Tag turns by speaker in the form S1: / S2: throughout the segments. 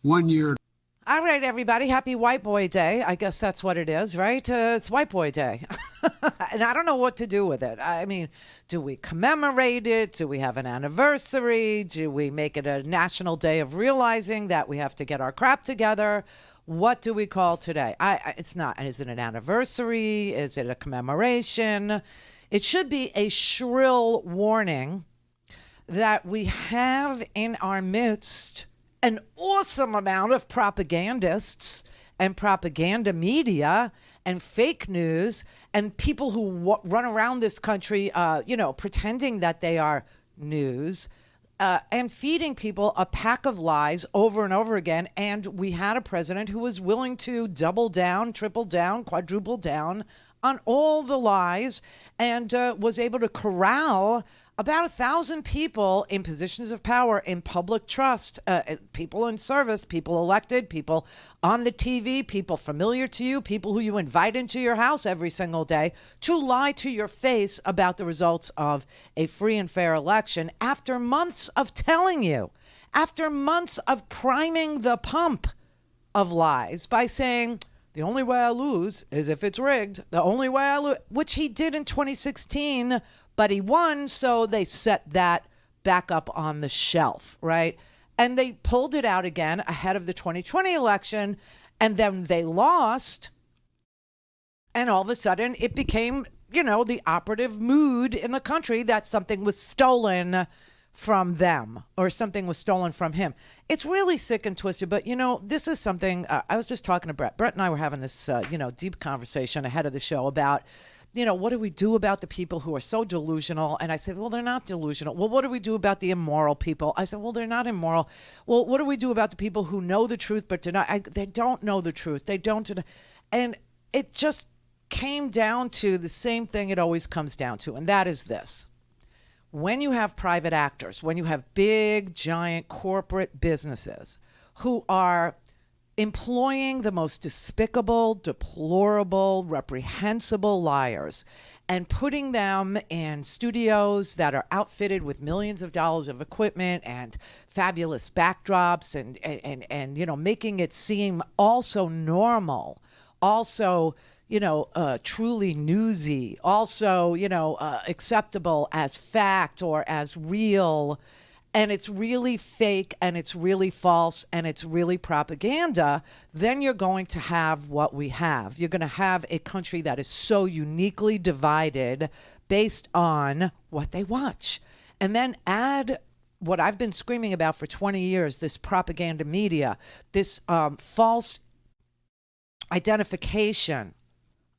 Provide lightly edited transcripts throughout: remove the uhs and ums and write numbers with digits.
S1: 1 year.
S2: All right, everybody. Happy White Boy Day. I guess that's what it is, right? It's White Boy Day. And I don't know what to do with it. I mean, do we commemorate it? Do we have an anniversary? Do we make it a national day of realizing that we have to get our crap together? What do we call today? It's not. Is it an anniversary? Is it a commemoration? It should be a shrill warning that we have in our midst an awesome amount of propagandists and propaganda media and fake news and people who run around this country, pretending that they are news and feeding people a pack of lies over and over again. And we had a president who was willing to double down, triple down, quadruple down on all the lies and was able to corral about 1,000 people in positions of power, in public trust, people in service, people elected, people on the TV, people familiar to you, people who you invite into your house every single day to lie to your face about the results of a free and fair election after months of telling you, after months of priming the pump of lies by saying, the only way I lose is if it's rigged. The only way I lose, which he did in 2016, but he won, so they set that back up on the shelf, right? And they pulled it out again ahead of the 2020 election, and then they lost. And all of a sudden, it became, the operative mood in the country that something was stolen from them or something was stolen from him. It's really sick and twisted, but this is something I was just talking to Brett. Brett and I were having this, deep conversation ahead of the show about, what do we do about the people who are so delusional? And I said, well, they're not delusional. Well, what do we do about the immoral people? I said, well, they're not immoral. Well, what do we do about the people who know the truth but they don't know the truth? They don't. And it just came down to the same thing it always comes down to, and that is this. When you have private actors, when you have big, giant corporate businesses who are employing the most despicable, deplorable, reprehensible liars and putting them in studios that are outfitted with millions of dollars of equipment and fabulous backdrops and making it seem also normal, also truly newsy, also, acceptable as fact or as real. And it's really fake and it's really false and it's really propaganda, then you're going to have what we have. You're going to have a country that is so uniquely divided based on what they watch. And then add what I've been screaming about for 20 years, this propaganda media, this false identification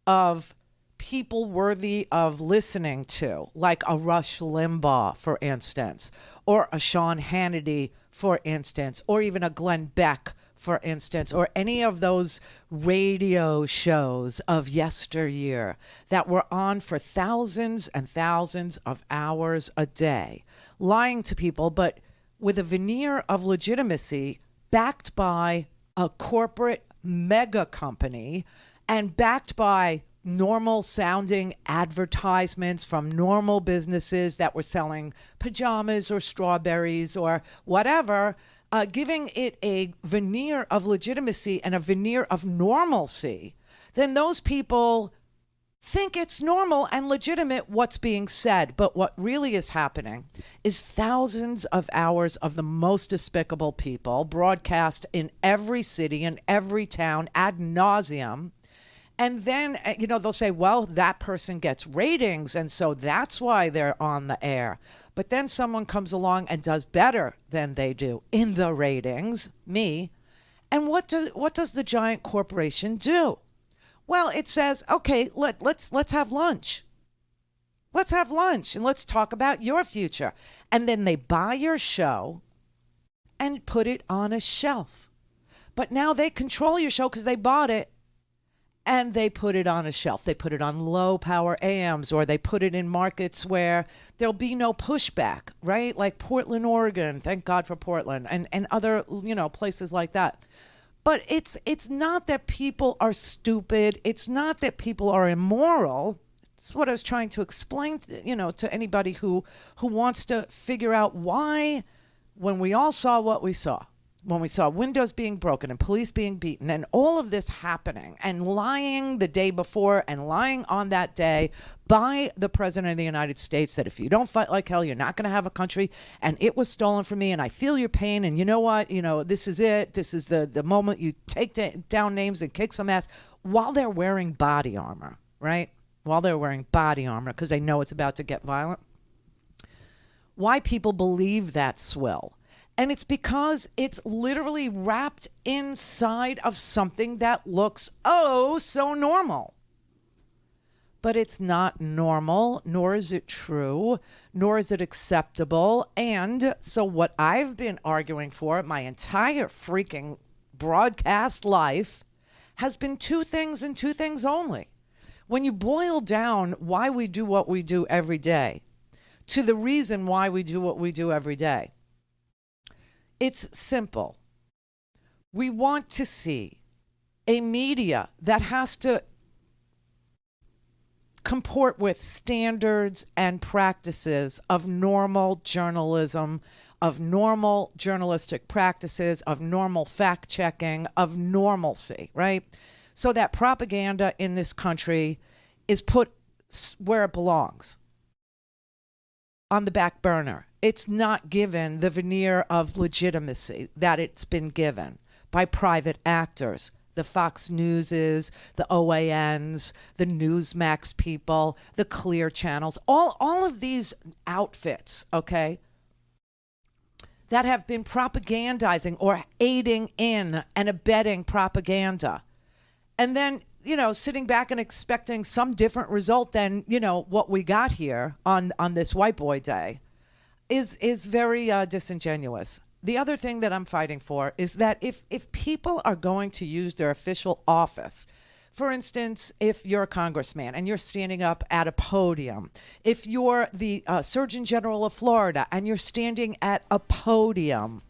S2: of people worthy of listening to, like a Rush Limbaugh, for instance, or a Sean Hannity, for instance, or even a Glenn Beck, for instance, or any of those radio shows of yesteryear that were on for thousands and thousands of hours a day, lying to people, but with a veneer of legitimacy backed by a corporate mega company and backed by normal sounding advertisements from normal businesses that were selling pajamas or strawberries or whatever, giving it a veneer of legitimacy and a veneer of normalcy, then those people think it's normal and legitimate what's being said. But what really is happening is thousands of hours of the most despicable people broadcast in every city, in every town, ad nauseum. And then, they'll say, well, that person gets ratings, and so that's why they're on the air. But then someone comes along and does better than they do in the ratings, me. And what does the giant corporation do? Well, it says, okay, let's have lunch. Let's have lunch and let's talk about your future. And then they buy your show and put it on a shelf. But now they control your show because they bought it. And they put it on a shelf. They put it on low power AMs, or they put it in markets where there'll be no pushback, right? Like Portland, Oregon. Thank God for Portland and other, places like that. But it's not that people are stupid. It's not that people are immoral. It's what I was trying to explain, to anybody who wants to figure out why, when we all saw what we saw, when we saw windows being broken and police being beaten and all of this happening and lying the day before and lying on that day by the president of the United States that if you don't fight like hell, you're not going to have a country, and it was stolen from me, and I feel your pain, and you know what? This is it. This is the moment you take down names and kick some ass while they're wearing body armor, right? While they're wearing body armor because they know it's about to get violent. Why people believe that swill. And it's because it's literally wrapped inside of something that looks oh so normal. But it's not normal, nor is it true, nor is it acceptable. And so what I've been arguing for my entire freaking broadcast life has been two things and two things only. When you boil down why we do what we do every day to the reason why we do what we do every day, it's simple. We want to see a media that has to comport with standards and practices of normal journalism, of normal journalistic practices, of normal fact checking, of normalcy, right? So that propaganda in this country is put where it belongs, on the back burner. It's not given the veneer of legitimacy that it's been given by private actors, the Fox Newses, the OANs, the Newsmax people, the Clear channels, all of these outfits, okay, that have been propagandizing or aiding in and abetting propaganda. And then, sitting back and expecting some different result than, what we got here on this White Boy Day is very disingenuous. The other thing that I'm fighting for is that if people are going to use their official office, for instance, if you're a congressman and you're standing up at a podium, if you're the Surgeon General of Florida and you're standing at a podium,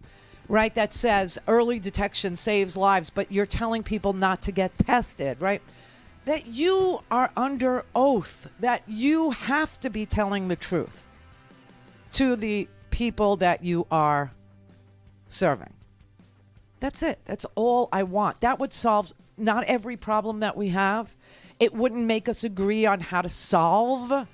S2: right, that says early detection saves lives, but you're telling people not to get tested, right, that you are under oath, that you have to be telling the truth to the people that you are serving. That's it. That's all I want. That would solve not every problem that we have. It wouldn't make us agree on how to solve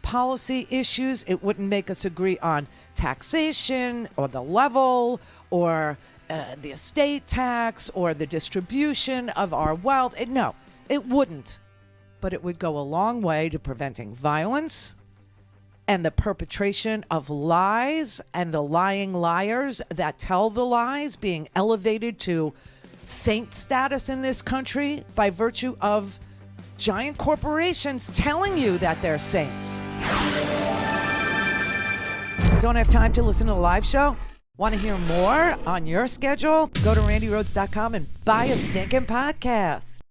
S2: policy issues. It wouldn't make us agree on taxation or the level or the estate tax or the distribution of our wealth. No, it wouldn't. But it would go a long way to preventing violence and the perpetration of lies and the lying liars that tell the lies being elevated to saint status in this country by virtue of giant corporations telling you that they're saints. Don't have time to listen to the live show? Want to hear more on your schedule? Go to randyrhodes.com and buy a stinking podcast.